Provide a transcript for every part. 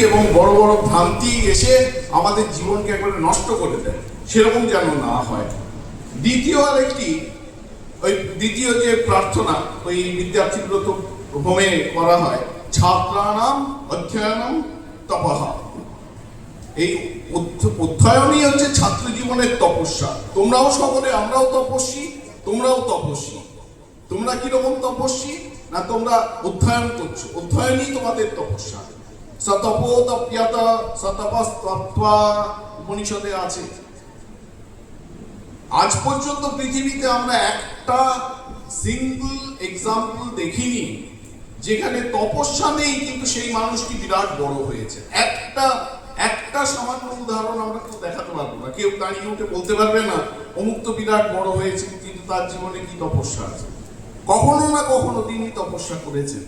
এবং বড় বড় ভ্রান্তি এসে আমাদের জীবনকে একবারে নষ্ট করে দেয়, সেরকম যেন না হয়। দ্বিতীয় যে প্রার্থনা ওই বিদ্যার্থী ব্রত হোমে করা হয়, ছাত্রানাম অধ্যয়নম তপঃ। এই অধ্যয়নই হচ্ছে ছাত্র জীবনের তপস্যা। তোমরাও সকলে, আমরাও তপস্বী, তোমরাও তপস্বী। তোমরা কিরকম তপস্বী না, তোমরা অধ্যয়ন করছো, অধ্যয়নই তোমাদের তপস্যা। সতপো তপ্যত সতপস্তপ্ত্বা উপনিষদে আছে। আজ পর্যন্ত পৃথিবীতে আমরা একটা সিঙ্গল এক্সাম্পল দেখিনি যেখানে তপস্যা নেই কিন্তু সেই মানুষটি বিরাট বড় হয়েছে। একটা সামান্য উদাহরণ আমরা কেউ দেখাতে পারবো না, কেউ দাঁড়িয়ে উঠে বলতে পারবে না অমুক তো বিরাট বড় হয়েছে কিন্তু তার জীবনে কি তপস্যা আছে। কখনো না কখনো তিনি তপস্যা করেছেন।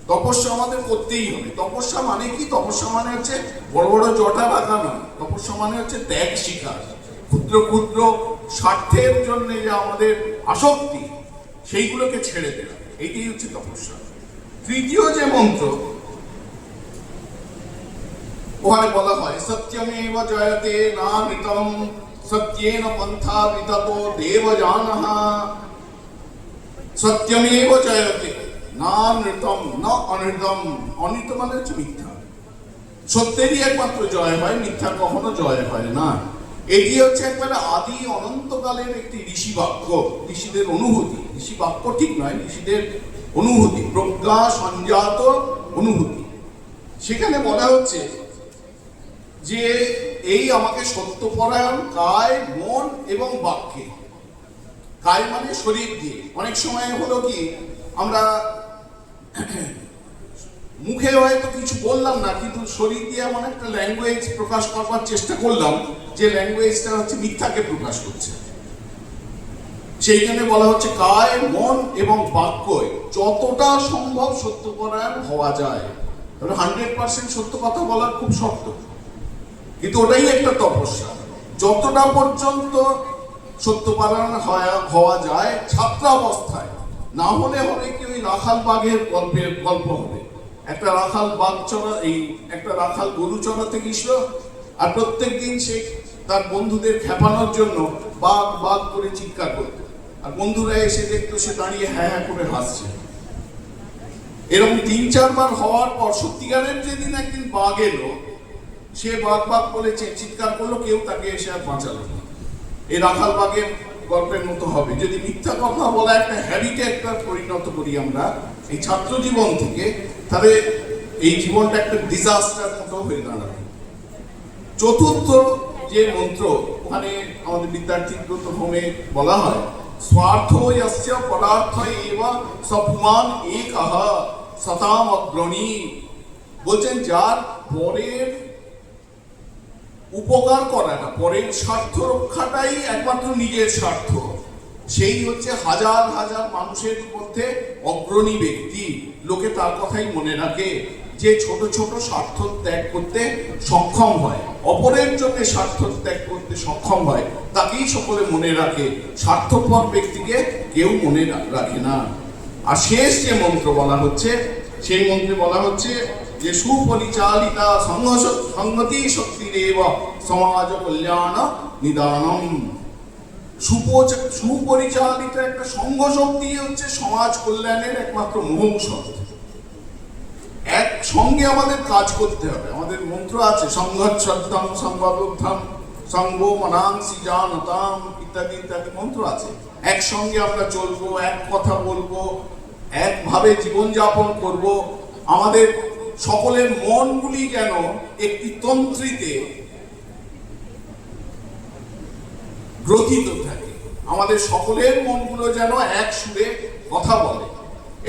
তপস্যা আমাদের করতেই হবে। তপস্যা মানে কি? তপস্যা মানে হচ্ছে বড় বড় জটা রাখা না। তপস্যা মানে হচ্ছে ত্যাগ শিখা, ক্ষুদ্র ক্ষুদ্র স্বার্থের জন্য যে আমাদের আসক্তি সেইগুলোকে ছেড়ে দেওয়া, এইটাই হচ্ছে তপস্যা। তৃতীয় যে মন্ত্র ওখানে বলা হয়, সত্যমেব জয়তে নামৃতম সত্যেন পন্থা বিততো দেবজানঃ। সত্যমেব জয়তে নামৃতম ন অনৃতম। অনৃত মানে হচ্ছে মিথ্যা। সত্যেরই একমাত্র জয় হয়, মিথ্যা কখনো জয় হয় না। এটি হচ্ছে একবারে আদি অনন্তকালের একটি ঋষি বাক্য, ঋষিদের অনুভূতি। ঋষি বাক্য ঠিক নয়, ঋষিদের অনুভূতি, প্রজ্ঞা সঞ্জাত অনুভূতি। সেখানে বলা হচ্ছে যে এই আমাকে সত্যপরায়ণ কায়, মন এবং বাক্যে। কায় মানে শরীর দিয়ে। অনেক সময় হলো কি আমরা মুখে হয়তো কিছু বললাম না কিন্তু শরীর দিয়ে এমন একটা ল্যাঙ্গুয়েজ প্রকাশ করবার চেষ্টা করলাম যে ল্যাঙ্গুয়েজটা হচ্ছে মিথ্যাকে প্রকাশ করছে। সেই জন্য বলা হচ্ছে কায়, মন এবং বাক্য যতটা সম্ভব সত্যপরায়ণ হওয়া যায়। 100% সত্য কথা বলার খুব শক্ত, কিন্তু ওটাই একটা তপস্যা। যতটা পর্যন্ত সত্যপরায়ণ হওয়া যায় ছাত্রাবস্থায়, না হলে হবে কি ওই রাখাল বাঘের গল্প হবে। একটা রাখাল বাঘ একটা রাখাল গরু চড়াতে গেছিল, আর প্রত্যেক দিন সে তার বন্ধুদের খেপানোর জন্য বাঘ বাঘ করে চিৎকার করত, আর বন্ধুরা এসে দেখতো সে দাঁড়িয়ে হ্যাঁ হ্যাঁ করে হাসছে। এরকম 3-4 বার হওয়ার পর সত্যিকারের যেদিন একদিন বাঘ এলো, সে বাঘ বাঘ বলে চিৎকার করলো, কেউ তাকে এসে আর বাঁচালো না। এই রাখাল বাঘের গল্পের মতো হবে যদি মিথ্যা কথা বলা একটা হ্যাবিটে একটা পরিণত করি আমরা এই ছাত্র জীবন থেকে, তাহলে এই জীবনটা একটা ডিজাস্টার মতো হয়ে দাঁড়াবে। চতুর্থ যে মন্ত্র ওখানে আমাদের বিদ্যার্থী ব্রত হোমে বলা হয়, স্বার্থ যস্য পদার্থ এব সপুমান একঃ সতাম অগ্রণী। বলছেন যার পরের উপকার করাটা, পরের স্বার্থ রক্ষাটাই একমাত্র নিজের স্বার্থ, সেই হচ্ছে হাজার হাজার মানুষের মধ্যে অগ্রণী ব্যক্তি। লোকে তার কথাই মনে রাখে যে ছোট ছোট স্বার্থ ত্যাগ করতে সক্ষম হয়, অপরের জন্য স্বার্থ ত্যাগ করতে সক্ষম হয়, তাকেই সকলে মনে রাখে। স্বার্থপর ব্যক্তিকে কেউ মনে রাখে না। আর শেষ যে মন্ত্র বলা হচ্ছে, সেই মন্ত্রে বলা হচ্ছে যে সুপরিচালিতা সংহতি শক্তিরেব সমাজ কল্যাণ নিদানম। সুপরিচালিত একটা সংঘ শক্তি হচ্ছে সমাজ কল্যাণের একমাত্র মহৌষধ। একসঙ্গে আমাদের কাজ করতে হবে। আমাদের মন্ত্র আছে সংঘর্ষদ্ধম সংবাবদ্ধম সংঘ মনাংসি জানতাম ইত্যাদি ইত্যাদি মন্ত্র আছে। একসঙ্গে আমরা চলবো, এক কথা বলবো, একভাবে জীবনযাপন করব। আমাদের সকলের মনগুলি যেন একটি তন্ত্রীতে গ্রথিত থাকে, আমাদের সকলের মনগুলো যেন এক সুরে কথা বলে।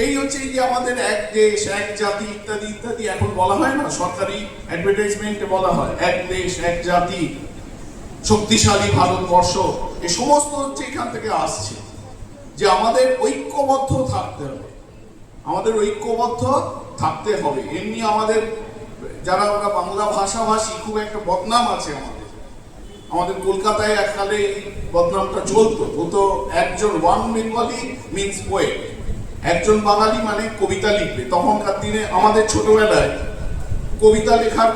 এই হচ্ছে যে আমাদের এক দেশ এক জাতি ইত্যাদি ইত্যাদি এখন বলা হয় না, সরকারি অ্যাডভার্টাইজমেন্টে বলা হয় এক দেশ এক জাতি, শক্তিশালী ভারতবর্ষ। এই সমস্ত হচ্ছে এখান থেকে আসছে যে আমাদের ঐক্যবদ্ধ থাকতে হবে, আমাদের ঐক্যবদ্ধ থাকতে হবে। এমনি আমাদের যারা আমরা বাংলা ভাষাভাষী খুব একটা বদনাম আছে আমাদের কলকাতায় এককালে এই বদনামটা চলতো। তো একজন ওয়ান বেঙ্গলি মিন্স পোয়েট, একজন বাঙালি মানে কবিতা লিখবে। তখনকার দিনে আমাদের ছোটবেলায় কবিতা লেখার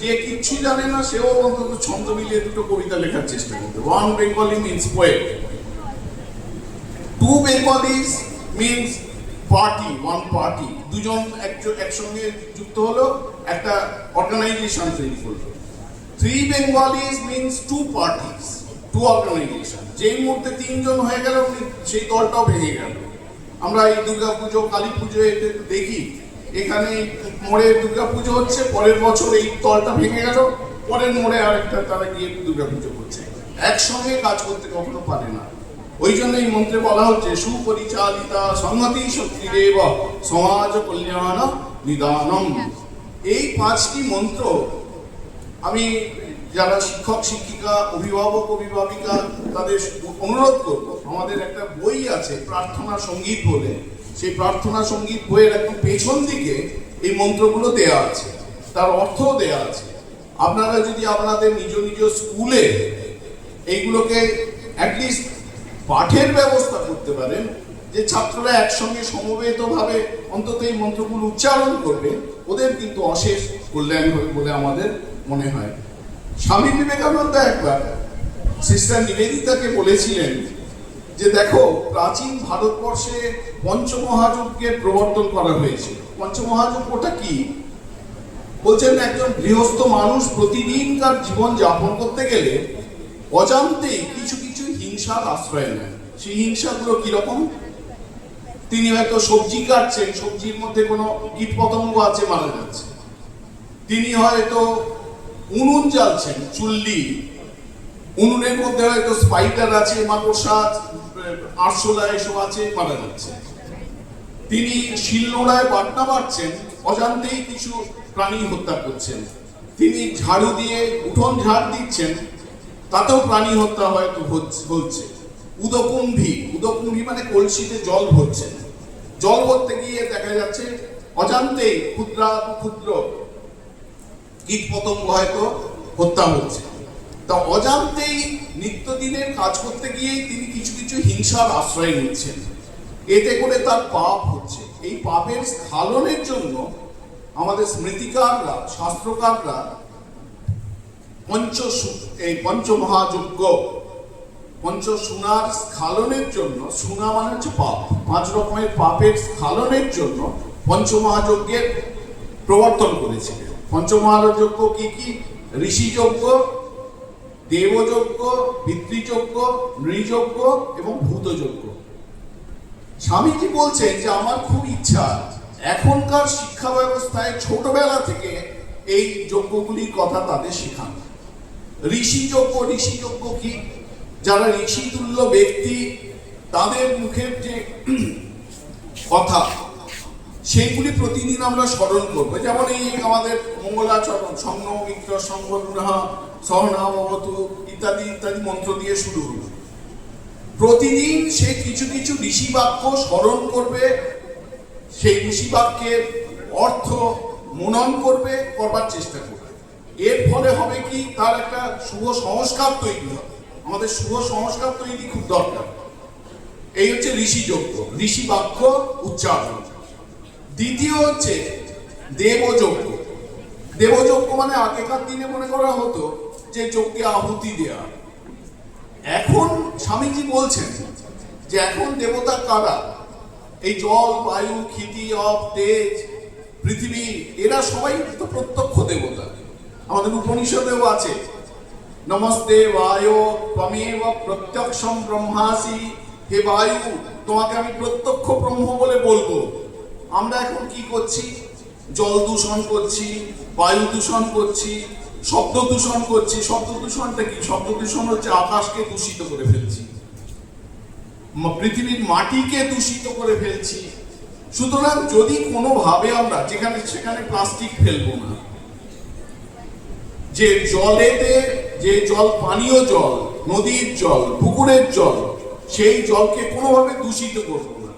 যে কিচ্ছু জানে না সেও অন্তত ছন্দ মিলিয়ে দুটো কবিতা লেখার চেষ্টা করতে। One Bengali means poet, two Bengalis means party, one party, দুজন একসঙ্গে যুক্ত হলো একটা অর্গানাইজেশন তৈরি করলো। Three Bengalis means two parties, two organization. যেই মুহূর্তে তিনজন হয়ে গেল সেই দলটাও ভেঙে গেল। আমরা এই দুর্গাপুজো, কালী পুজো এতে দেখি, এখানে মোড়ে দুর্গাপুজো হচ্ছে, পরের বছর এই দলটা ভেঙে গেল, পরের মোড়ে আরেকটা তারা গিয়ে দুর্গাপুজো করছে। একসঙ্গে কাজ করতে কখনো পারে না। ওই জন্য এই মন্ত্রে বলা হচ্ছে সুপরিচালিতা সংহতি শক্তিরেব সমাজ কল্যাণ নিদানম। এই পাঁচটি মন্ত্র আমি যারা শিক্ষক শিক্ষিকা, অভিভাবক অভিভাবিকা তাদের অনুরোধ করব, আমাদের একটা বই আছে প্রার্থনা সঙ্গীত বলে, সেই প্রার্থনা সঙ্গীত বইয়ের একদম পেছন দিকে এই মন্ত্রগুলো দেয়া আছে, তার অর্থও দেয়া আছে। আপনারা যদি আপনাদের নিজ নিজ স্কুলে এইগুলোকে অ্যাটলিস্ট পাঠের ব্যবস্থা করতে পারেন, যে ছাত্ররা একসঙ্গে সমবেতভাবে অন্তত এই মন্ত্রগুলো উচ্চারণ করবে, ওদের কিন্তু অশেষ কল্যাণ হবে বলে আমাদের মনে হয়। স্বামী বিবেকানন্দ একবার সিস্টার নিবেদিতাকে বলেছিলেন যে দেখো, প্রাচীন ভারতবর্ষে পঞ্চমহাযজ্ঞের প্রবর্তন করা হয়েছে। পঞ্চমহাযজ্ঞটা কি? বলছেন একজন গৃহস্থ মানুষ প্রতিদিনকার জীবন যাপন করতে গেলে অজান্তেই কিছু কিছু হিংসার আশ্রয় নেয়। সেই হিংসাগুলো কিরকম? তিনি হয়তো সবজি কাটছেন, সবজির মধ্যে কোনো কীট পতঙ্গ আছে, মারা যাচ্ছে। তিনি হয়তো উনুন জ্বালছেন, চুল্লি, উনুনের মধ্যে হয়তো স্পাইডার আছে, মাকড়সা, আরশোলা এসব আছে, মারা যাচ্ছে। তিনি শিলনোড়ায় বাটনা বাটছেন, অজান্তেই কিছু প্রাণী হত্যা করছেন। তিনি ঝাড়ু দিয়ে উঠোন ঝাড় দিচ্ছেন, তাতেও প্রাণী হত্যা হয়তো হচ্ছে। উদকুম্ভী মানে কলসিতে জল ভরছেন, জল ভরতে গিয়ে দেখা যাচ্ছে অজান্তেই ক্ষুদ্র কীট পতঙ্গ হয়তো হত্যা হচ্ছে। তা অজান্তেই নিত্যদিনের কাজ করতে গিয়ে তিনি কিছু কিছু হিংসার আশ্রয় নিচ্ছেন, এতে করে তার পাপ হচ্ছে। এই পাপের স্খালনের জন্য আমাদের স্মৃতিকাররা, শাস্ত্রকাররা পঞ্চমহাযজ্ঞ, পঞ্চসুনার স্খালনের জন্য, সুনা মানে হচ্ছে পাপ, 5 রকমের পাপের স্খালনের জন্য পঞ্চমহাযজ্ঞের প্রবর্তন করেছিলেন। পঞ্চমহাযজ্ঞ কি কি? ঋষিযজ্ঞ, দেবযজ্ঞ, পিতৃযজ্ঞ, নৃযজ্ঞ এবং ভূতযজ্ঞ। স্বামীজি বলছেন যে আমার খুব ইচ্ছা এখনকার শিক্ষা ব্যবস্থায় ছোটবেলা থেকে এই যজ্ঞগুলির কথা তাদের শেখানো। ঋষিযজ্ঞ কি? যারা ঋষিতুল্য ব্যক্তি, তাদের মুখের যে কথা সেইগুলি প্রতিদিন আমরা স্মরণ করবো। যেমন এই আমাদের মঙ্গলাচরণ, সংন মিত্র সংবর্ণা সহনা ভবতু ইত্যাদি ইত্যাদি মন্ত্র দিয়ে শুরু হলো। প্রতিদিন সে কিছু কিছু ঋষি বাক্য স্মরণ করবে, সেই ঋষি বাক্যের অর্থ মনন করবে, করবার চেষ্টা করবে। এর ফলে হবে কি, তার একটা শুভ সংস্কার তৈরি হবে। আমাদের শুভ সংস্কার তৈরি খুব দরকার। এই হচ্ছে ঋষিযজ্ঞ, ঋষি বাক্য উচ্চারণ। দ্বিতীয় হচ্ছে দেবযজ্ঞ। দেবযজ্ঞ মানে আগেকার দিনে মনে করা হতো যে যজ্ঞে আহুতি দেয়া। এখন স্বামীজি বলছেন যে এখন দেবতা কারা? এই জল, বায়ু, ক্ষিতি, অপ, তেজ, পৃথিবী, এরা সবাই তো প্রত্যক্ষ দেবতা। আমাদের উপনিষদেও আছে নমস্তে বায়ু ত্বমেব প্রত্যক্ষম ব্রহ্মাসি। হে বায়ু, তোমাকে আমি প্রত্যক্ষ ব্রহ্ম বলে বলবো। আমরা এখন কি করছি? জল দূষণ করছি, বায়ু দূষণ করছি, শব্দ দূষণ করছি। শব্দ দূষণটা কি? শব্দ দূষণ হচ্ছে আকাশকে দূষিত করে ফেলছি, পৃথিবীর মাটিকে দূষিত করে ফেলছি। সুতরাং যদি কোনোভাবে আমরা যেখানে সেখানে প্লাস্টিক ফেলবো না, যে জলেতে, যে জল পানীয় জল, নদীর জল, পুকুরের জল, সেই জলকে কোনোভাবে দূষিত করবো না,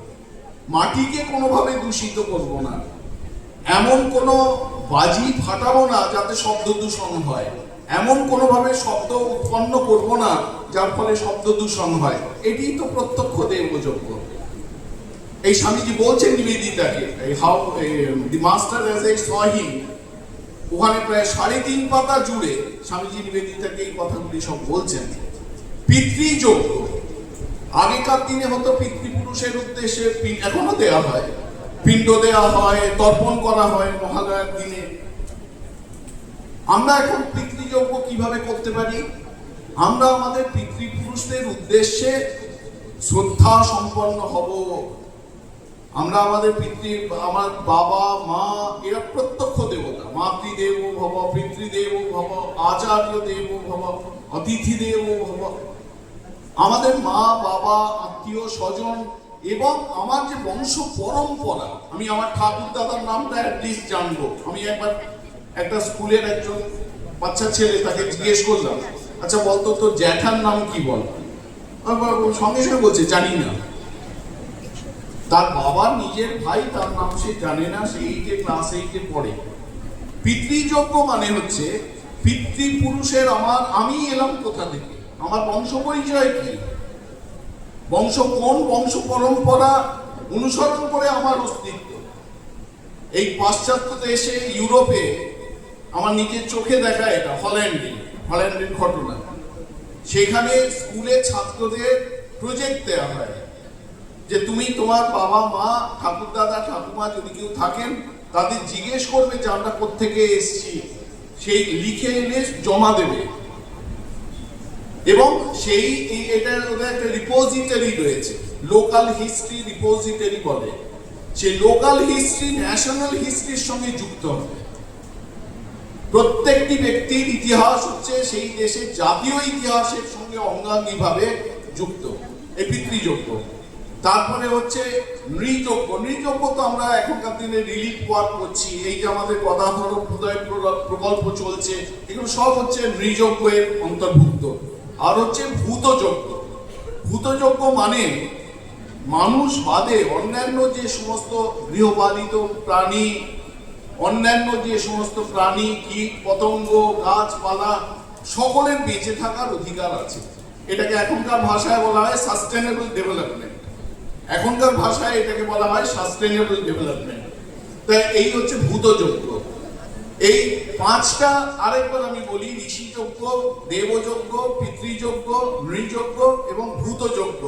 মাটিকে কোনোভাবে দূষিত করবো না, এমন কোনো বাজি ফাটাবো না যাতে শব্দ দূষণ হয়, এমন কোনোভাবে শব্দ উৎপন্ন করবো না যার ফলে শব্দ দূষণ হয়। এটি তো প্রত্যক্ষ দেবযজ্ঞ। এই স্বামীজি বলছেন নিবেদিতাকে, how the master as I saw him, ওখানে প্রায় 3.5 পাতা জুড়ে স্বামীজি নিবেদিতাকে এই কথাগুলি সব বলছেন। পিতৃযজ্ঞ আগেকার দিনে হতো পিতৃপুরুষের উদ্দেশ্যে, এখনো দেওয়া হয়, পিণ্ড দেওয়া হয়, তর্পণ করা হয় মহালয়ার দিনে। আমরা এখন পিতৃযজ্ঞ কিভাবে করতে পারি? আমরা আমাদের পিতৃপুরুষদের উদ্দেশ্যে শ্রদ্ধা সম্পন্ন হব। আমরা আমাদের আমার বাবা মা এরা প্রত্যক্ষ দেবতা। মাতৃদেব ভব, পিতৃদেব ভব, আচার্য দেব ভব, অতিথি দেব ভব। আমাদের মা বাবা, আত্মীয় স্বজন এবং আমার যে বংশ পরম্পরা, আমি আমার ঠাকুর দাদার নামটা অ্যাটলিস্ট জানবো। আমি একবার একটা স্কুলের একজন বাচ্চা ছেলে, তাকে জিজ্ঞেস করলাম, আচ্ছা বলতো তোর জ্যাঠার নাম কি বল? সঙ্গে সঙ্গে বলছে জানি না। তার বাবার নিজের ভাই, তার নাম সে জানে না, সে ক্লাস 8-এ পড়ে। পিতৃযজ্ঞ মানে হচ্ছে পিতৃপুরুষের আমি এলাম কোথা থেকে, আমার বংশ পরিচয় কি, কোন বংশ পরম্পরা অনুসরণ করে আমার অস্তিত্ব। এই পাশ্চাত্য দেশে, ইউরোপে আমার নিজের চোখে দেখা এটা হল্যান্ডের ঘটনা। সেখানে স্কুলে ছাত্রদের প্রজেক্ট দেওয়া হয় যে তুমি তোমার বাবা মা, ঠাকুর দাদা ঠাকুমা যদি কেউ থাকেন তাদের জিজ্ঞেস করবে যে আমরা কোত্থেকে এসেছি, সেই লিখে এনে জমা দেবে। এবং এটা ওদের একটা রিপোজিটরি রয়েছে, লোকাল হিস্ট্রি রিপোজিটরি বলে। সেই লোকাল হিস্ট্রি ন্যাশনাল হিস্ট্রির সঙ্গে যুক্ত হবে। প্রত্যেকটি ব্যক্তির ইতিহাস হচ্ছে সেই দেশের জাতীয় ইতিহাসের সঙ্গে অঙ্গাঙ্গিভাবে যুক্ত, এই পিতৃযজ্ঞ। তারপরে হচ্ছে নৃযজ্ঞ। তো আমরা এখনকার দিনে রিলিফ ওয়ার্ক করছি, এই যে আমাদের গদাধর উদয় প্রকল্প চলছে, এগুলো সব হচ্ছে নৃযজ্ঞের অন্তর্ভুক্ত। আর হচ্ছে ভূতযজ্ঞ মানে মানুষ বাদে অন্যান্য যে সমস্ত গৃহপালিত প্রাণী, অন্যান্য যে সমস্ত প্রাণী, কীট পতঙ্গ, গাছপালা, সকলের বেঁচে থাকার অধিকার আছে। এটাকে এখনকার ভাষায় বলা হয় সাস্টেনেবল ডেভেলপমেন্ট। এখনকার ভাষায় এটাকে বলা হয় সাস্টেনেবল ডেভেলপমেন্ট। তাই এই হচ্ছে ভূতযজ্ঞ। এই 5টা আরেকবার আমি বলি, ঋষিযজ্ঞ, দেবযজ্ঞ, পিতৃযজ্ঞ, নৃযজ্ঞ এবং ভূতযজ্ঞ।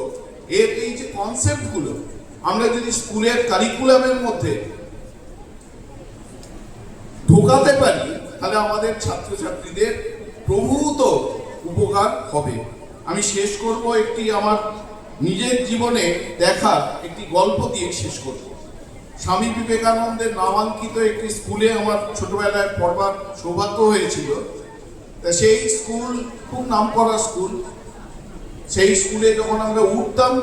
এর এই যে কনসেপ্টগুলো আমরা যদি স্কুলের কারিকুলামের মধ্যে ঢোকাতে পারি, তাহলে আমাদের ছাত্রছাত্রীদের প্রভূত উপকার হবে। আমি শেষ করব একটি আমার নিজের জীবনে দেখা একটি গল্প দিয়ে শেষ করব। স্বামী বিবেকানন্দের নামাঙ্কিত একটি স্কুলে আমার ছোটবেলায় পড়বার সৌভাগ্য হয়েছিল। তা সেই স্কুল খুব নামকরা স্কুল। সেই স্কুলে যখন আমরা উঠতাম,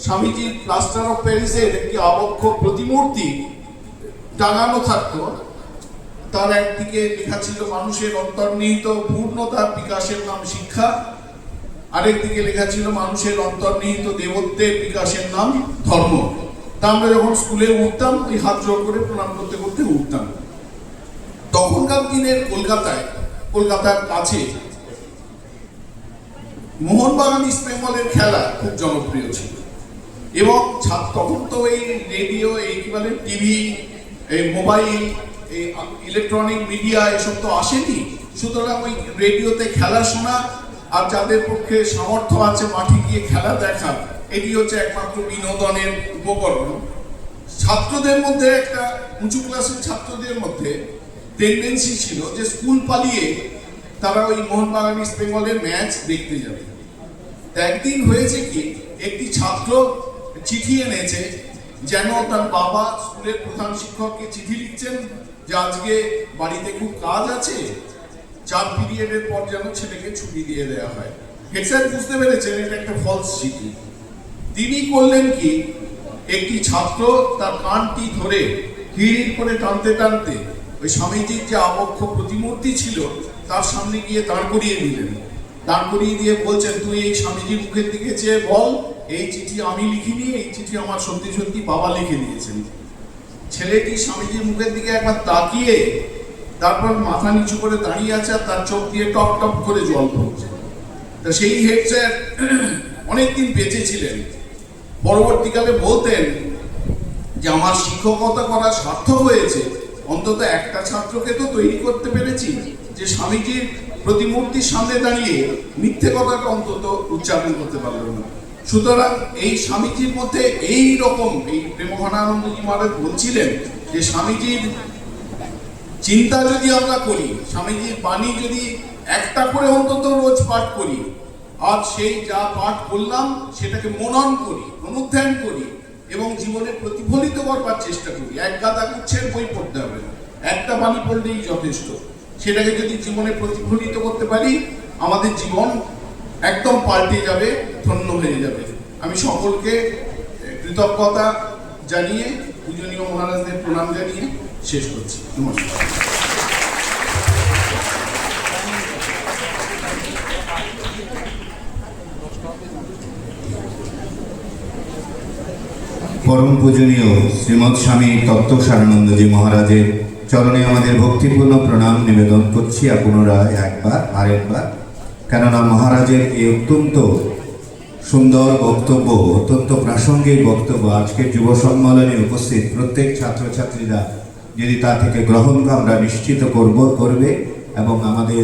স্বামীজির প্লাস্টার অফ প্যারিসের একটি আবক্ষ প্রতিমূর্তি টাঙানো থাকতো। তার একদিকে লেখা ছিল মানুষের অন্তর্নিহিত পূর্ণতার বিকাশের নাম শিক্ষা, আরেকদিকে লেখা ছিল মানুষের অন্তর্নিহিত দেবত্বের বিকাশের নাম ধর্ম। তা আমরা যখন স্কুলে উঠতাম, ওই হাত জোর করে প্রণাম করতে করতে উঠতাম। তখনকার দিনের কলকাতার কাছে মোহনবাগান ইস্ট বেঙ্গলের খেলা খুব জনপ্রিয় ছিল। এবং তখন তো এই রেডিও, এই কি বলে টিভি, এই মোবাইল, এই ইলেকট্রনিক মিডিয়া এসব তো আসেনি। সুতরাং ওই রেডিওতে খেলা শোনা আর যাদের পক্ষে সামর্থ্য আছে মাঠে গিয়ে খেলা দেখা, এটি হচ্ছে একমাত্র বিনোদনের উপকরণ। ছাত্রদের মধ্যে, একটা উঁচু ক্লাসের ছাত্রদের মধ্যে টেন্ডেন্সি ছিল যে স্কুল পালিয়ে তারা ওই মোহনবাগান ইস্ট বেঙ্গলের ম্যাচ দেখতে যাবে। একদিন হয়েছে কি, একটি ছাত্র চিঠি এনেছে, যেন তার বাবা স্কুলের প্রধান শিক্ষককে চিঠি লিখছেন যে আজকে বাড়িতে খুব কাজ আছে, 4 পিরিয়ডের পর যেন ছেলেকে ছুটি দিয়ে দেওয়া হয়। হেড স্যার বুঝতে পেরেছেন এটা একটা ফলস চিঠি। তিনি করলেন কি, একটি ছাত্র তার কানটি ধরে হিড় করে টানতে টানতে ওই স্বামীজির যে আবক্ষ প্রতিমূর্তি ছিল তার সামনে গিয়ে দাঁড় করিয়ে দিলেন। দাঁড় করিয়ে দিয়ে বলছেন, তুই এই স্বামীজির মুখের দিকে চেয়ে বল, এই চিঠি আমি লিখিনি, এই চিঠি আমার সত্যি সত্যি বাবা লিখে দিয়েছেন। ছেলেটি স্বামীজির মুখের দিকে একবার তাকিয়ে তারপর মাথা নিচু করে দাঁড়িয়ে আছে, আর তার চোখ দিয়ে টপ টপ করে জল পড়ছে। তা সেই হেড স্যার অনেকদিন বেঁচে ছিলেন। পরবর্তীকালে বলতেন যে আমার শিক্ষকতা করা সার্থক হয়েছে, অন্তত একটা ছাত্রকে তো তৈরি করতে পেরেছি যে স্বামীজির প্রতিমূর্তির সামনে দাঁড়িয়ে মিথ্যে কথাটা অন্তত উচ্চারণ করতে পারলো না। সুতরাং এই স্বামীজির মধ্যে এই রকম, এই প্রেমঘনানন্দজি মহারাজ বলছিলেন যে স্বামীজির চিন্তা যদি আমরা করি, স্বামীজির বাণী যদি একটা করে অন্তত রোজ পাঠ করি, আর সেই যা পাঠ করলাম সেটাকে মনন করি, অনুধ্যান করি এবং জীবনে প্রতিফলিত করবার চেষ্টা করি। এক গাদা গুচ্ছের বই পড়তে হবে না, একটা বাণী পড়লেই যথেষ্ট। সেটাকে যদি জীবনে প্রতিফলিত করতে পারি, আমাদের জীবন একদম পাল্টে যাবে, ধন্য হয়ে যাবে। আমি সকলকে কৃতজ্ঞতা জানিয়ে, পূজনীয় মহারাজদের প্রণাম জানিয়ে শেষ করছি। নমস্কার। পরম পূজনীয় শ্রীমৎ স্বামী তত্ত্বসারানন্দজি মহারাজের চরণে আমাদের ভক্তিপূর্ণ প্রণাম নিবেদন করছি পুনরায় আরেকবার। কেননা মহারাজের এই অত্যন্ত সুন্দর বক্তব্য, অত্যন্ত প্রাসঙ্গিক বক্তব্য আজকের যুব সম্মেলনে উপস্থিত প্রত্যেক ছাত্রছাত্রীরা যদি তা থেকে গ্রহণ আমরা নিশ্চিত করবে এবং আমাদের